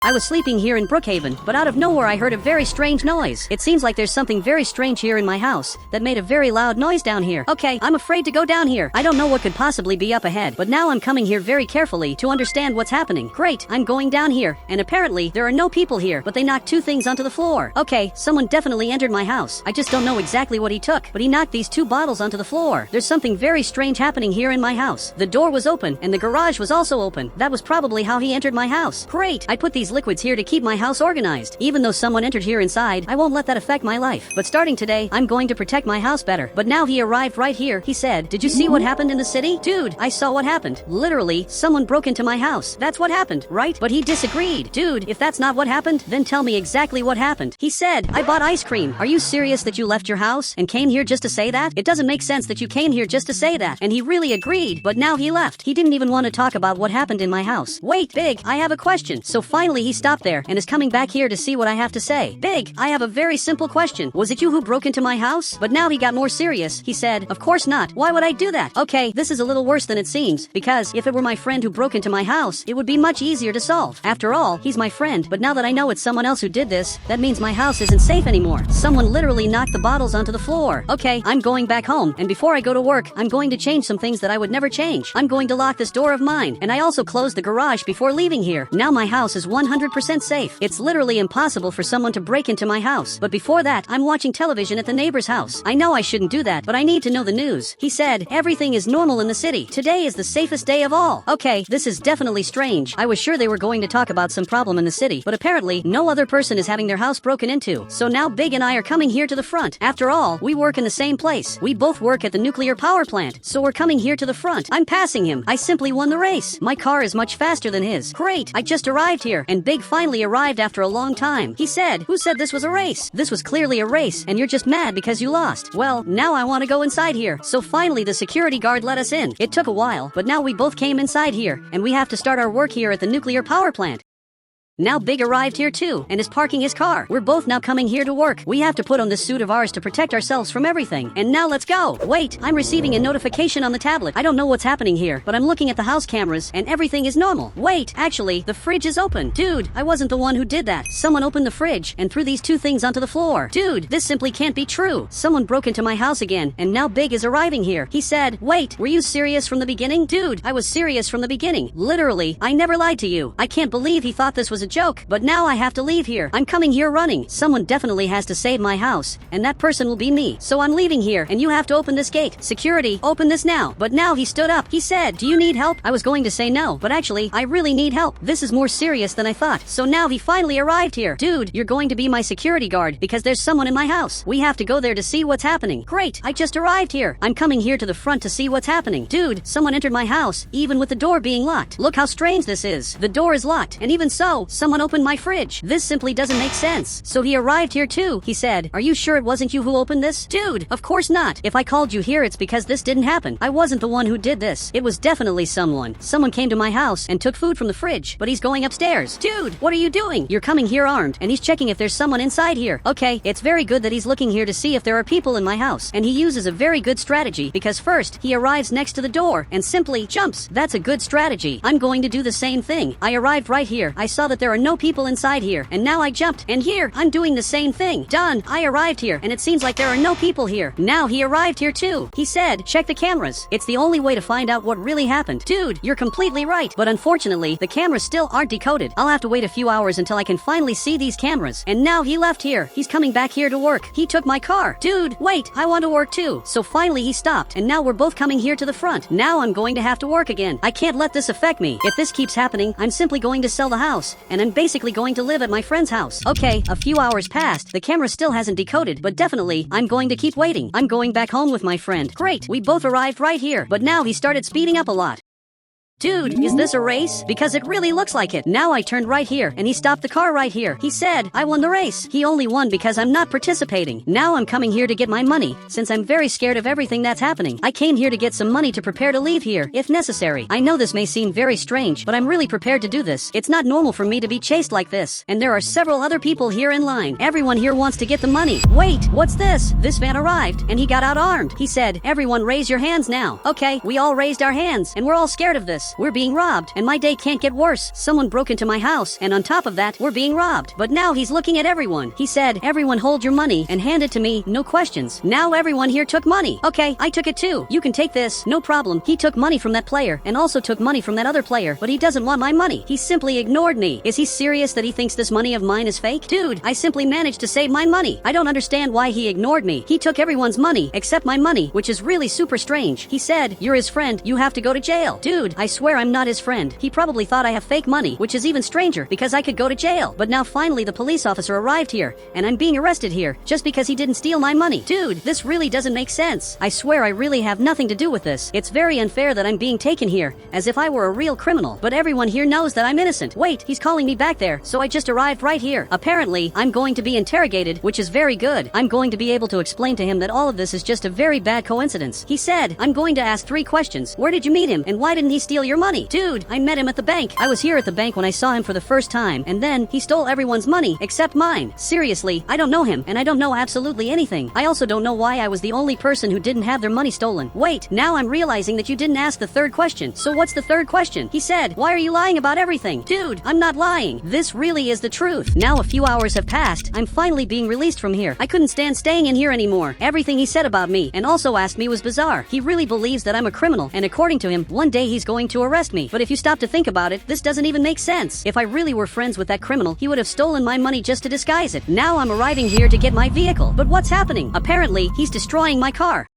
I was sleeping here in Brookhaven, but out of nowhere I heard a very strange noise. It seems like there's something very strange here in my house that made a very loud noise down here. Okay, I'm afraid to go down here. I don't know what could possibly be up ahead, but now I'm coming here very carefully to understand what's happening. Great, I'm going down here, and apparently there are no people here, but they knocked two things onto the floor. Okay, someone definitely entered my house. I just don't know exactly what he took, but he knocked these two bottles onto the floor. There's something very strange happening here in my house. The door was open, and the garage was also open. That was probably how he entered my house. Great, I put these liquids here to keep my house organized. Even though someone entered here inside, I won't let that affect my life. But starting today, I'm going to protect my house better. But now he arrived right here. He said, "Did you see what happened in the city?" Dude, I saw what happened. Literally, someone broke into my house. That's what happened, right? But he disagreed. Dude, if that's not what happened, then tell me exactly what happened. He said, "I bought ice cream." Are you serious that you left your house and came here just to say that? It doesn't make sense that you came here just to say that. And he really agreed, but now he left. He didn't even want to talk about what happened in my house. Wait, Big, I have a question. So finally he stopped there and is coming back here to see what I have to say. Big, I have a very simple question. Was it you who broke into my house? But now he got more serious. He said, "Of course not. Why would I do that?" Okay, this is a little worse than it seems, because if it were my friend who broke into my house, it would be much easier to solve. After all, he's my friend, but now that I know it's someone else who did this, that means my house isn't safe anymore. Someone literally knocked the bottles onto the floor. Okay, I'm going back home, and before I go to work, I'm going to change some things that I would never change. I'm going to lock this door of mine, and I also closed the garage before leaving here. Now my house is 100% safe. It's literally impossible for someone to break into my house. But before that, I'm watching television at the neighbor's house. I know I shouldn't do that, but I need to know the news. He said, "Everything is normal in the city. Today is the safest day of all." Okay, this is definitely strange. I was sure they were going to talk about some problem in the city, but apparently no other person is having their house broken into. So now Big and I are coming here to the front. After all, we work in the same place. We both work at the nuclear power plant, so we're coming here to the front. I'm passing him. I simply won the race. My car is much faster than his. Great, I just arrived here, and Big finally arrived after a long time. He said, "Who said this was a race? This was clearly a race, and you're just mad because you lost." Well, now I want to go inside here. So finally the security guard let us in. It took a while, but now we both came inside here, and we have to start our work here at the nuclear power plant. Now Big arrived here too, and is parking his car. We're both now coming here to work. We have to put on this suit of ours to protect ourselves from everything. And now let's go. Wait, I'm receiving a notification on the tablet. I don't know what's happening here, but I'm looking at the house cameras, and everything is normal. Wait, actually, the fridge is open. Dude, I wasn't the one who did that. Someone opened the fridge and threw these two things onto the floor. Dude, this simply can't be true. Someone broke into my house again, and now Big is arriving here. He said, "Wait, were you serious from the beginning?" Dude, I was serious from the beginning. Literally, I never lied to you. I can't believe he thought this was a joke, but now I have to leave here. I'm coming here running. Someone definitely has to save my house, and that person will be me. So I'm leaving here, and you have to open this gate. Security, open this now. But now he stood up. He said, "Do you need help?" I was going to say no, but actually, I really need help. This is more serious than I thought. So now he finally arrived here. Dude, you're going to be my security guard because there's someone in my house. We have to go there to see what's happening. Great, I just arrived here. I'm coming here to the front to see what's happening. Dude, someone entered my house, even with the door being locked. Look how strange this is. The door is locked, and even so, someone opened my fridge. This simply doesn't make sense. So he arrived here too. He said, "Are you sure it wasn't you who opened this?" Dude, of course not. If I called you here, it's because this didn't happen. I wasn't the one who did this. It was definitely someone. Someone came to my house and took food from the fridge, but he's going upstairs. Dude, what are you doing? You're coming here armed, and he's checking if there's someone inside here. Okay, it's very good that he's looking here to see if there are people in my house, and he uses a very good strategy because first, he arrives next to the door and simply jumps. That's a good strategy. I'm going to do the same thing. I arrived right here. I saw that there are no people inside here, and now I jumped, and here, I'm doing the same thing. Done. I arrived here, and it seems like there are no people here. Now he arrived here too. He said, "Check the cameras. It's the only way to find out what really happened." Dude, you're completely right, but unfortunately, the cameras still aren't decoded. I'll have to wait a few hours until I can finally see these cameras. And now he left here. He's coming back here to work. He took my car. Dude, wait, I want to work too. So finally he stopped, and now we're both coming here to the front. Now I'm going to have to work again. I can't let this affect me. If this keeps happening, I'm simply going to sell the house, and I'm basically going to live at my friend's house. Okay, a few hours passed. The camera still hasn't decoded, but definitely, I'm going to keep waiting. I'm going back home with my friend. Great, we both arrived right here, but now he started speeding up a lot. Dude, is this a race? Because it really looks like it. Now I turned right here, and he stopped the car right here. He said, "I won the race." He only won because I'm not participating. Now I'm coming here to get my money, since I'm very scared of everything that's happening. I came here to get some money to prepare to leave here, if necessary. I know this may seem very strange, but I'm really prepared to do this. It's not normal for me to be chased like this, and there are several other people here in line. Everyone here wants to get the money. Wait, what's this? This van arrived, and he got out armed. He said, "Everyone raise your hands now." Okay, we all raised our hands, and we're all scared of this. this? We're being robbed, and my day can't get worse. Someone broke into my house, and on top of that, we're being robbed. But now he's looking at everyone. He said, everyone hold your money and hand it to me, no questions. Now everyone here took money. Okay, I took it too. You can take this, no problem. He took money from that player and also took money from that other player, but he doesn't want my money. He simply ignored me. Is he serious that he thinks this money of mine is fake? Dude, I simply managed to save my money. I don't understand why he ignored me. He took everyone's money except my money, which is really super strange. He said, you're his friend, you have to go to jail. Dude, I swear I'm not his friend. He probably thought I have fake money, which is even stranger because I could go to jail. But now finally the police officer arrived here, and I'm being arrested here just because he didn't steal my money. Dude, this really doesn't make sense. I swear I really have nothing to do with this. It's very unfair that I'm being taken here, as if I were a real criminal. But everyone here knows that I'm innocent. Wait, he's calling me back there, so I just arrived right here. Apparently, I'm going to be interrogated, which is very good. I'm going to be able to explain to him that all of this is just a very bad coincidence. He said, I'm going to ask 3 questions. Where did you meet him, and why didn't he steal your money? Dude, I met him at the bank. I was here at the bank when I saw him for the first time, and then he stole everyone's money except mine. Seriously, I don't know him, and I don't know absolutely anything. I also don't know why I was the only person who didn't have their money stolen. Wait, now I'm realizing that you didn't ask the 3rd question. So what's the 3rd question? He said, why are you lying about everything? Dude, I'm not lying. This really is the truth. Now a few hours have passed. I'm finally being released from here. I couldn't stand staying in here anymore. Everything he said about me and also asked me was bizarre. He really believes that I'm a criminal, and according to him, one day he's going to arrest me. But if you stop to think about it, this doesn't even make sense. If I really were friends with that criminal, he would have stolen my money just to disguise it. Now I'm arriving here to get my vehicle. But what's happening? Apparently, he's destroying my car.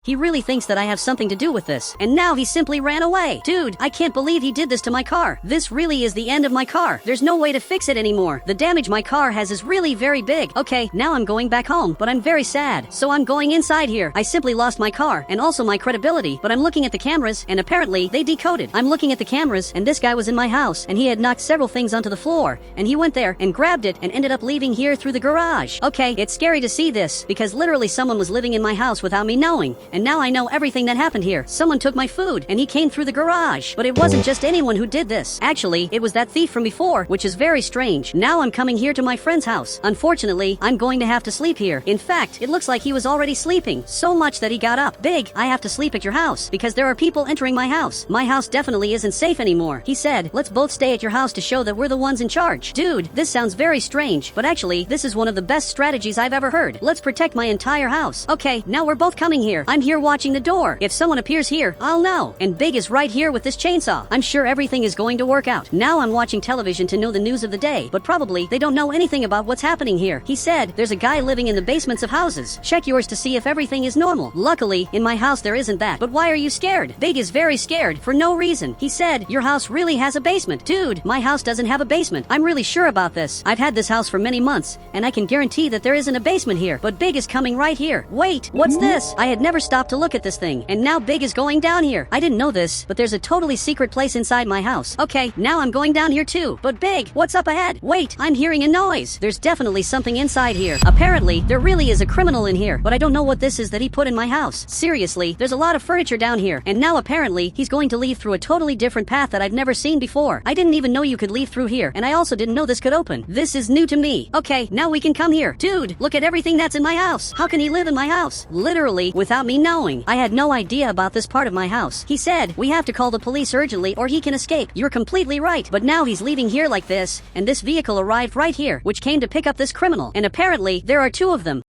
He really thinks that I have something to do with this, and now he simply ran away. Dude, I can't believe he did this to my car. This really is the end of my car. There's no way to fix it anymore. The damage my car has is really very big. Okay, now I'm going back home, but I'm very sad. So I'm going inside here. I simply lost my car, and also my credibility, but I'm looking at the cameras, and apparently they decoded. I'm looking at the cameras, and this guy was in my house, and he had knocked several things onto the floor, and he went there and grabbed it and ended up leaving here through the garage. Okay, it's scary to see this, because literally someone was living in my house without me knowing. And now I know everything that happened here. Someone took my food, and he came through the garage. But it wasn't just anyone who did this. Actually, it was that thief from before, which is very strange. Now I'm coming here to my friend's house. Unfortunately, I'm going to have to sleep here. In fact, it looks like he was already sleeping, so much that he got up. Big, I have to sleep at your house, because there are people entering my house. My house definitely isn't safe anymore. He said, let's both stay at your house to show that we're the ones in charge. Dude, this sounds very strange, but actually, this is one of the best strategies I've ever heard. Let's protect my entire house. Okay, now we're both coming here. I'm here watching the door. If someone appears here, I'll know. And Big is right here with this chainsaw. I'm sure everything is going to work out. Now I'm watching television to know the news of the day, but probably they don't know anything about what's happening here. He said, there's a guy living in the basements of houses. Check yours to see if everything is normal. Luckily, in my house there isn't that. But why are you scared? Big is very scared for no reason. He said, your house really has a basement. Dude, my house doesn't have a basement. I'm really sure about this. I've had this house for many months, and I can guarantee that there isn't a basement here. But Big is coming right here. Wait, what's this? I had never stopped to look at this thing, and now Big is going down here. I didn't know this, but there's a totally secret place inside my house. Okay, now I'm going down here too. But Big, what's up ahead? Wait, I'm hearing a noise. There's definitely something inside here. Apparently, there really is a criminal in here, but I don't know what this is that he put in my house. Seriously, there's a lot of furniture down here, and now apparently he's going to leave through a totally different path that I've never seen before. I didn't even know you could leave through here, and I also didn't know this could open. This is new to me. Okay, now we can come here. Dude, look at everything that's in my house. How can he live in my house? Literally, without me knowing. I had no idea about this part of my house. He said, we have to call the police urgently or he can escape. You're completely right. But now he's leaving here like this, and this vehicle arrived right here, which came to pick up this criminal. And apparently, there are 2 of them.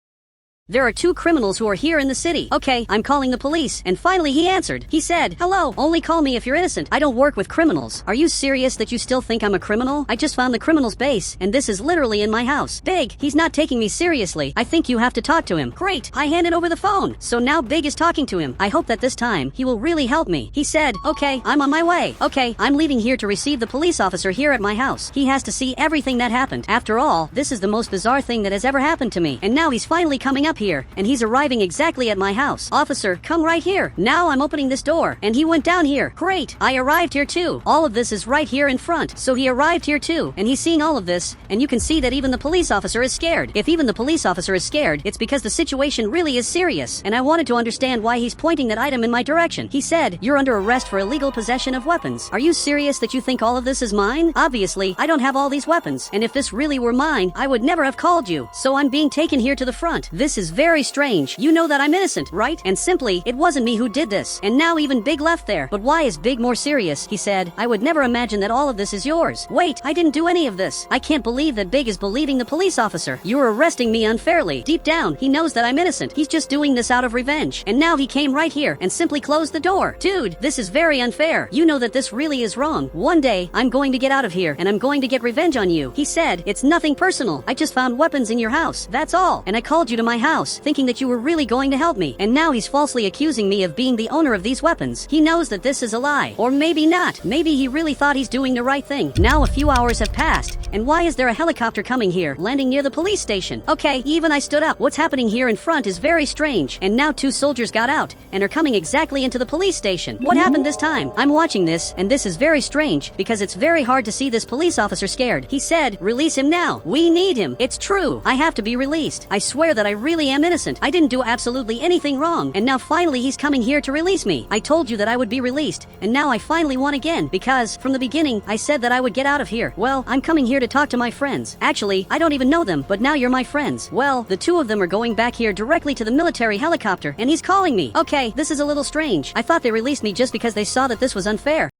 There are 2 criminals who are here in the city. Okay, I'm calling the police. And finally he answered. He said, hello, only call me if you're innocent. I don't work with criminals. Are you serious that you still think I'm a criminal? I just found the criminal's base, and this is literally in my house. Big, he's not taking me seriously. I think you have to talk to him. Great, I handed over the phone. So now Big is talking to him. I hope that this time, he will really help me. He said, okay, I'm on my way. Okay, I'm leaving here to receive the police officer here at my house. He has to see everything that happened. After all, this is the most bizarre thing that has ever happened to me. And now he's finally coming up here, and he's arriving exactly at my house. Officer, come right here. Now I'm opening this door, and he went down here. Great, I arrived here too. All of this is right here in front. So he arrived here too, and he's seeing all of this, and you can see that even the police officer is scared. If even the police officer is scared, it's because the situation really is serious, and I wanted to understand why he's pointing that item in my direction. He said, you're under arrest for illegal possession of weapons. Are you serious that you think all of this is mine? Obviously, I don't have all these weapons, and if this really were mine, I would never have called you. So I'm being taken here to the front. This is is very strange. You know that I'm innocent, right? And simply, it wasn't me who did this. And now even Big left there. But why is Big more serious? He said, I would never imagine that all of this is yours. Wait, I didn't do any of this. I can't believe that Big is believing the police officer. You're arresting me unfairly. Deep down, he knows that I'm innocent. He's just doing this out of revenge. And now he came right here and simply closed the door. Dude, this is very unfair. You know that this really is wrong. One day, I'm going to get out of here and I'm going to get revenge on you. He said, it's nothing personal. I just found weapons in your house. That's all. And I called you to my house, thinking that you were really going to help me. And now he's falsely accusing me of being the owner of these weapons. He knows that this is a lie. Or maybe not. Maybe he really thought he's doing the right thing. Now a few hours have passed. And why is there a helicopter coming here, landing near the police station? Okay, even I stood up. What's happening here in front is very strange. And now 2 soldiers got out and are coming exactly into the police station. What happened this time? I'm watching this, and this is very strange because it's very hard to see this police officer scared. He said, release him now. We need him. It's true. I have to be released. I swear that I really am innocent. I didn't do absolutely anything wrong. And now finally he's coming here to release me. I told you that I would be released, and now I finally won again because from the beginning I said that I would get out of here. Well, I'm coming here to talk to my friends. Actually, I don't even know them, but now you're my friends. Well, the 2 of them are going back here directly to the military helicopter, and he's calling me. Okay, this is a little strange. I thought they released me just because they saw that this was unfair.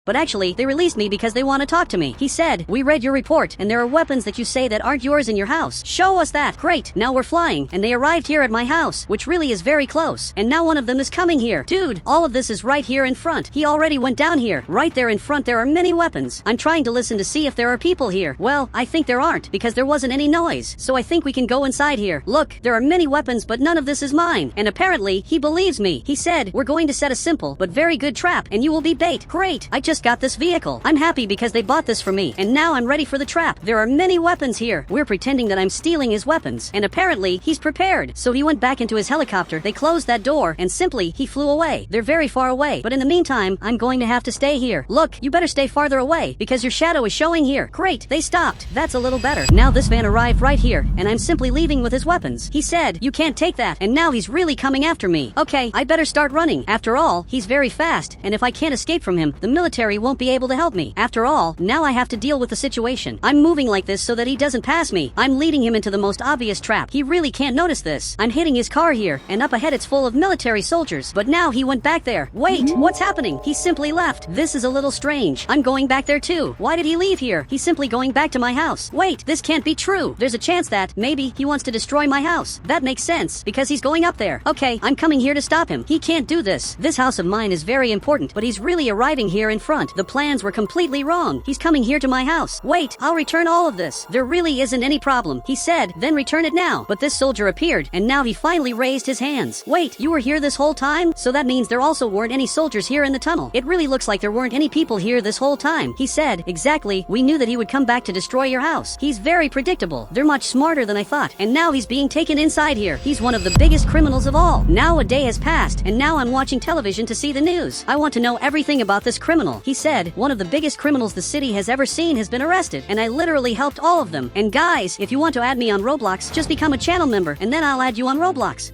But actually, they released me because they want to talk to me. He said, we read your report, and there are weapons that you say that aren't yours in your house. Show us that. Great, now we're flying, and they arrived here at my house, which really is very close. And now one of them is coming here. Dude, all of this is right here in front. He already went down here. Right there in front there are many weapons. I'm trying to listen to see if there are people here. Well, I think there aren't, because there wasn't any noise. So I think we can go inside here. Look, there are many weapons, but none of this is mine. And apparently, he believes me. He said, we're going to set a simple, but very good trap, and you will be bait. Great, I just got this vehicle. I'm happy because they bought this for me, and now I'm ready for the trap. There are many weapons here. We're pretending that I'm stealing his weapons, and apparently he's prepared. So he went back into his helicopter, they closed that door, and simply he flew away. They're very far away, but in the meantime, I'm going to have to stay here. Look, you better stay farther away because your shadow is showing here. Great, they stopped. That's a little better. Now this van arrived right here, and I'm simply leaving with his weapons. He said, you can't take that, and now he's really coming after me. Okay, I better start running. After all, he's very fast, and if I can't escape from him, the military won't be able to help me. After all, now I have to deal with the situation. I'm moving like this so that he doesn't pass me. I'm leading him into the most obvious trap. He really can't notice this. I'm hitting his car here, and up ahead it's full of military soldiers. But now he went back there. Wait, what's happening? He simply left. This is a little strange. I'm going back there too. Why did he leave here? He's simply going back to my house. Wait, this can't be true. There's a chance that maybe he wants to destroy my house. That makes sense, because he's going up there. Okay, I'm coming here to stop him. He can't do this. This house of mine is very important, but he's really arriving here in front. The plans were completely wrong. He's coming here to my house. Wait, I'll return all of this. There really isn't any problem. He said, then return it now. But this soldier appeared, and now he finally raised his hands. Wait, you were here this whole time? So that means there also weren't any soldiers here in the tunnel. It really looks like there weren't any people here this whole time. He said, exactly, we knew that he would come back to destroy your house. He's very predictable. They're much smarter than I thought. And now he's being taken inside here. He's one of the biggest criminals of all. Now a day has passed, and now I'm watching television to see the news. I want to know everything about this criminal. He said, one of the biggest criminals the city has ever seen has been arrested, and I literally helped all of them. And guys, if you want to add me on Roblox, just become a channel member, and then I'll add you on Roblox.